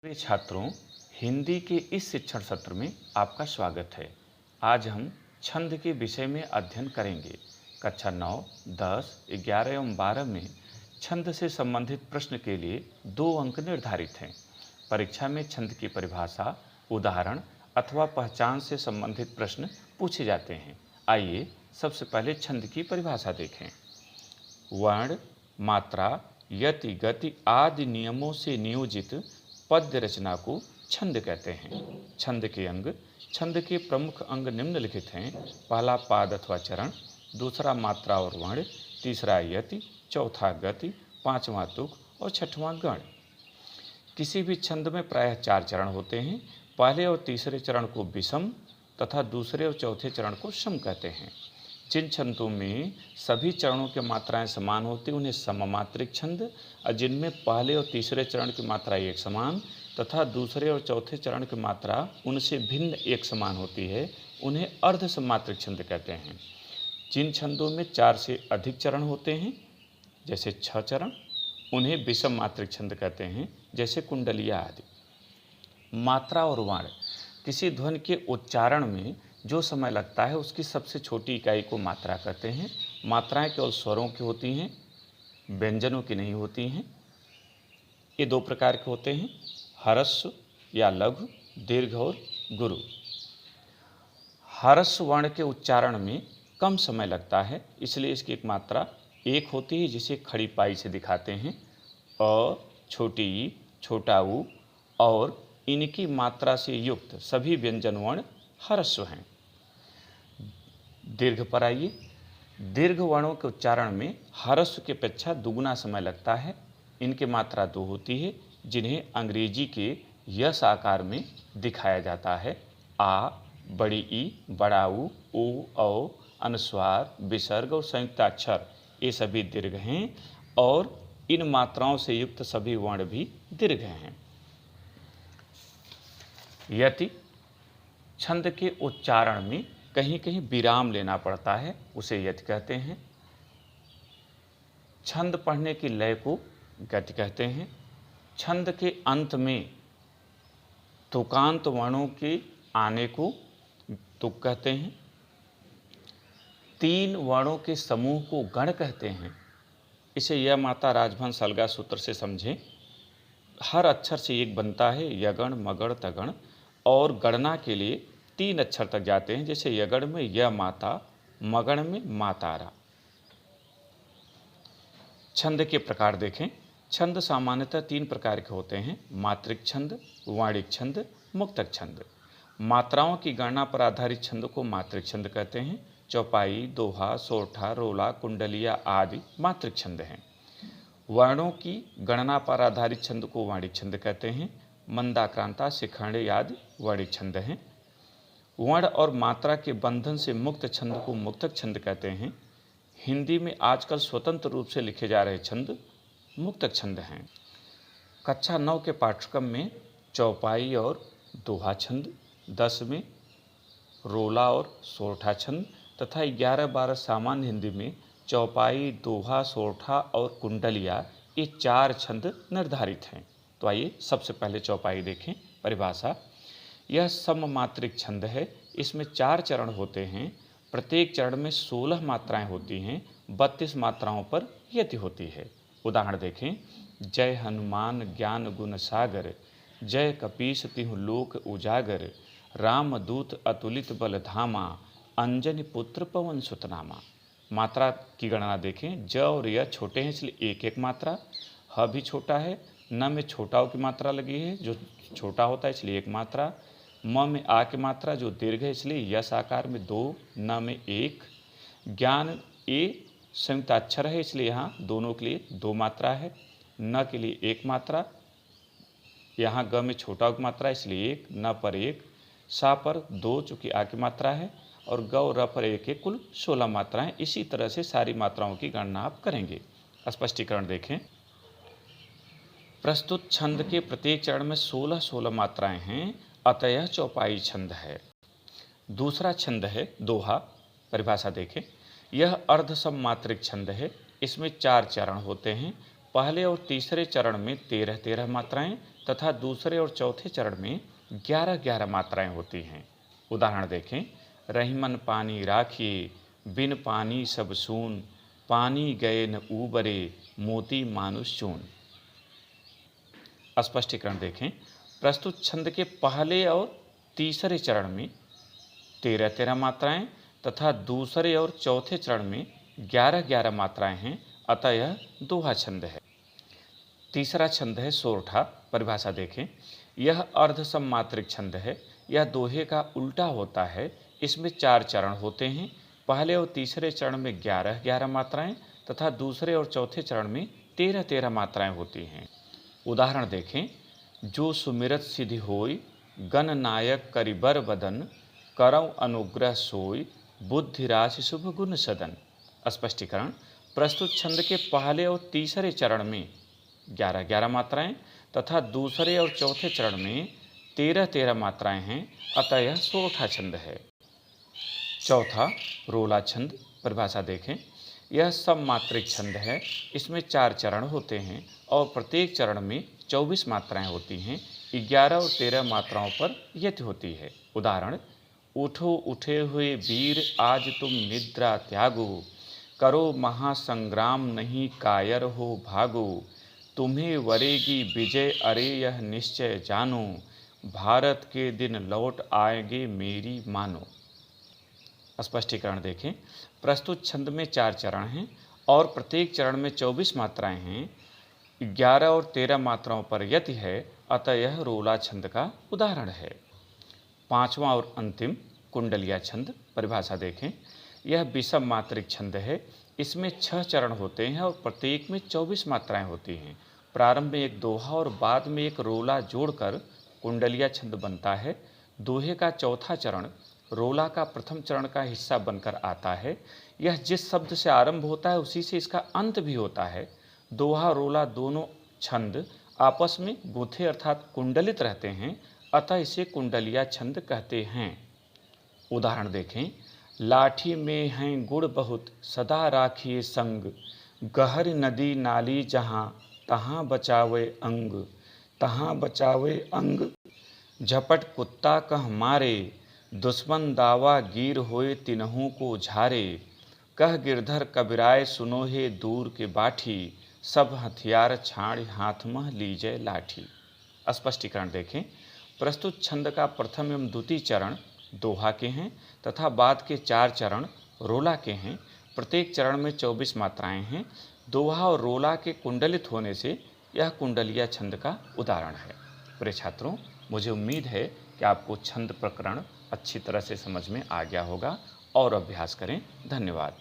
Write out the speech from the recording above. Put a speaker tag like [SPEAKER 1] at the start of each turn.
[SPEAKER 1] प्रिय छात्रों, हिंदी के इस शिक्षण सत्र में आपका स्वागत है। आज हम छंद के विषय में अध्ययन करेंगे। कक्षा 9, 10, 11 एवं 12 में छंद से संबंधित प्रश्न के लिए 2 अंक निर्धारित हैं। परीक्षा में छंद की परिभाषा, उदाहरण अथवा पहचान से संबंधित प्रश्न पूछे जाते हैं। आइए सबसे पहले छंद की परिभाषा देखें। वर्ण, मात्रा, यति, गति आदि नियमों से नियोजित पद्य रचना को छंद कहते हैं। छंद के अंग। छंद के प्रमुख अंग निम्नलिखित हैं। पहला पाद अथवा चरण, दूसरा मात्रा और वर्ण, तीसरा यति, चौथा गति, पांचवा तुक और छठवां गण। किसी भी छंद में प्रायः 4 चरण होते हैं। पहले और तीसरे चरण को विषम तथा दूसरे और चौथे चरण को सम कहते हैं। जिन छंदों में सभी चरणों की मात्राएं समान होती उन्हें सममात्रिक छंद, और जिनमें पहले और तीसरे चरण की मात्रा एक समान तथा दूसरे और चौथे चरण की मात्रा उनसे भिन्न एक समान होती है उन्हें अर्ध सममात्रिक छंद कहते हैं। जिन छंदों में 4 से अधिक चरण होते हैं, जैसे 6 चरण, उन्हें विषम मात्रिक छंद कहते हैं, जैसे कुंडलिया आदि। मात्रा और वर्ण। किसी ध्वनि के उच्चारण में जो समय लगता है उसकी सबसे छोटी इकाई को मात्रा कहते हैं। मात्राएं केवल स्वरों की होती हैं, व्यंजनों की नहीं होती हैं। ये 2 प्रकार के होते हैं, ह्रस्व या लघु, दीर्घ और गुरु। ह्रस्व वर्ण के उच्चारण में कम समय लगता है, इसलिए इसकी एक मात्रा 1 होती है, जिसे खड़ी पाई से दिखाते हैं। अ, छोटी ई, छोटा ऊ और इनकी मात्रा से युक्त सभी व्यंजन वर्ण ह्रस्व हैं। दीर्घ पर आइए। दीर्घ वर्णों के उच्चारण में ह्रस्व की अपेक्षा दुगुना समय लगता है। इनकी मात्रा 2 होती है, जिन्हें अंग्रेजी के यस आकार में दिखाया जाता है। आ, बड़ी ई, बड़ा ऊ, औ, अनुस्वार, विसर्ग और संयुक्ताक्षर, ये सभी दीर्घ हैं और इन मात्राओं से युक्त सभी वर्ण भी दीर्घ हैं। यति। छंद के उच्चारण में कहीं कहीं विराम लेना पड़ता है, उसे यति कहते हैं। छंद पढ़ने की लय को गति कहते हैं। छंद के अंत में तुकांत वर्णों के आने को तुक कहते हैं। 3 वर्णों के समूह को गण कहते हैं। इसे यह माता राजभंश अलगा सूत्र से समझें। हर अक्षर से एक बनता है, यगण, मगण, तगण, और गणना के लिए 3 अक्षर तक जाते हैं, जैसे यगण में य माता, मगण में मातारा। छंद के प्रकार देखें। छंद सामान्यतः 3 प्रकार के होते हैं, मात्रिक छंद, वाणिक छंद, मुक्तक छंद। मात्राओं की गणना पर आधारित छंद को मात्रिक छंद कहते हैं। चौपाई, दोहा, सोरठा, रोला, कुंडलिया आदि मात्रिक छंद हैं। वर्णों की गणना पर आधारित छंद को वाणिक छंद कहते हैं। मंदाक्रांता, शिखंडी आदि वाणिक छंद हैं। वर्ण और मात्रा के बंधन से मुक्त छंद को मुक्तक छंद कहते हैं। हिंदी में आजकल स्वतंत्र रूप से लिखे जा रहे छंद मुक्तक छंद हैं। कक्षा 9 के पाठ्यक्रम में चौपाई और दोहा छंद, 10 में रोला और सोरठा छंद तथा 11-12 सामान्य हिंदी में चौपाई, दोहा, सोरठा और कुंडलिया, ये 4 छंद निर्धारित हैं। तो आइए सबसे पहले चौपाई देखें। परिभाषा। यह सममात्रिक छंद है। इसमें 4 चरण होते हैं। प्रत्येक चरण में 16 मात्राएं होती हैं। 32 मात्राओं पर यति होती है। उदाहरण देखें। जय हनुमान ज्ञान गुण सागर, जय कपीस तिहु लोक उजागर, रामदूत अतुलित बल धामा, अंजनी पुत्र पवन सुत नामा। मात्रा की गणना देखें। ज और य छोटे हैं, इसलिए 1-1 मात्रा। ह भी छोटा है। न में छोटाओं की मात्रा लगी है, जो छोटा होता है, इसलिए 1 मात्रा। म में आ की मात्रा जो दीर्घ है, इसलिए यस आकार में 2, न में 1। ज्ञान ए संयुक्ताक्षर है, इसलिए यहाँ दोनों के लिए 2 मात्रा है। न के लिए 1 मात्रा। यहाँ ग में छोटा की मात्रा, इसलिए 1, न पर 1, सा पर 2 चूँकि आ की मात्रा है, और ग और र पर 1, कुल 16 मात्राएं। इसी तरह से सारी मात्राओं की गणना आप करेंगे। स्पष्टीकरण देखें। प्रस्तुत छंद के प्रत्येक चरण में 16-16 मात्राएं हैं, अतः यह चौपाई छंद है। दूसरा छंद है दोहा। परिभाषा देखें। यह अर्ध सममात्रिक छंद है। इसमें 4 चरण होते हैं। पहले और तीसरे चरण में 13-13 मात्राएं तथा दूसरे और चौथे चरण में 11-11 मात्राएं होती हैं। उदाहरण देखें। रहीमन पानी राखिए, बिन पानी सब सून, पानी गए न ऊबरे, मोती मानुष चून। स्पष्टीकरण देखें। प्रस्तुत छंद के पहले और तीसरे चरण में 13-13 मात्राएं तथा दूसरे और चौथे चरण में 11-11 मात्राएं हैं, अतः यह दोहा छंद है। तीसरा छंद है सोरठा। परिभाषा देखें। यह अर्ध सममात्रिक छंद है। यह दोहे का उल्टा होता है। इसमें 4 चरण होते हैं। पहले और तीसरे चरण में 11-11 मात्राएं तथा दूसरे और चौथे चरण में 13-13 मात्राएं होती हैं। उदाहरण देखें। जो सुमिरत सिद्धि होय, गण नायक करिबर बदन, करौ अनुग्रह सोय, बुद्धि राशि शुभ गुण सदन। स्पष्टीकरण। प्रस्तुत छंद के पहले और तीसरे चरण में 11-11 मात्राएं तथा दूसरे और चौथे चरण में 13-13 मात्राएं हैं, अतः यह सोरठा छंद है। चौथा रोला छंद। परिभाषा देखें। यह सममात्रिक छंद है। इसमें 4 चरण होते हैं और प्रत्येक चरण में 24 मात्राएं होती हैं। 11 और 13 मात्राओं पर यति होती है। उदाहरण। उठो उठे हुए वीर, आज तुम निद्रा त्यागो, करो महासंग्राम नहीं कायर हो भागो, तुम्हें वरेगी विजय अरे यह निश्चय जानो, भारत के दिन लौट आएंगे मेरी मानो। स्पष्टीकरण देखें। प्रस्तुत छंद में 4 चरण हैं और प्रत्येक चरण में 24 मात्राएं हैं। 11 और 13 मात्राओं पर यति है, अतः यह रोला छंद का उदाहरण है। पांचवा और अंतिम कुंडलिया छंद। परिभाषा देखें। यह विषम मात्रिक छंद है। इसमें 6 चरण होते हैं और प्रत्येक में 24 मात्राएं होती हैं। प्रारंभ में एक दोहा और बाद में एक रोला जोड़कर कुंडलिया छंद बनता है। दोहे का चौथा चरण रोला का प्रथम चरण का हिस्सा बनकर आता है। यह जिस शब्द से आरंभ होता है उसी से इसका अंत भी होता है। दोहा रोला दोनों छंद आपस में गुंथे अर्थात कुंडलित रहते हैं, अतः इसे कुंडलिया छंद कहते हैं। उदाहरण देखें। लाठी में हैं गुड़ बहुत, सदा राखिए संग, गहर नदी नाली जहाँ, तहाँ बचावे अंग, तहाँ बचावे अंग, झपट कुत्ता कह मारे, दुश्मन दावा गिर होए तिनहू को झारे, कह गिरधर कबीराय सुनो हे दूर के बाठी, सब हथियार छाड़ हाथ मह लीजय लाठी। स्पष्टीकरण देखें। प्रस्तुत छंद का प्रथम एवं द्वितीय चरण दोहा के हैं तथा बाद के 4 चरण रोला के हैं। प्रत्येक चरण में 24 मात्राएं हैं। दोहा और रोला के कुंडलित होने से यह कुंडलिया छंद का उदाहरण है। प्रिय छात्रों, मुझे उम्मीद है कि आपको छंद प्रकरण अच्छी तरह से समझ में आ गया होगा और अभ्यास करें। धन्यवाद।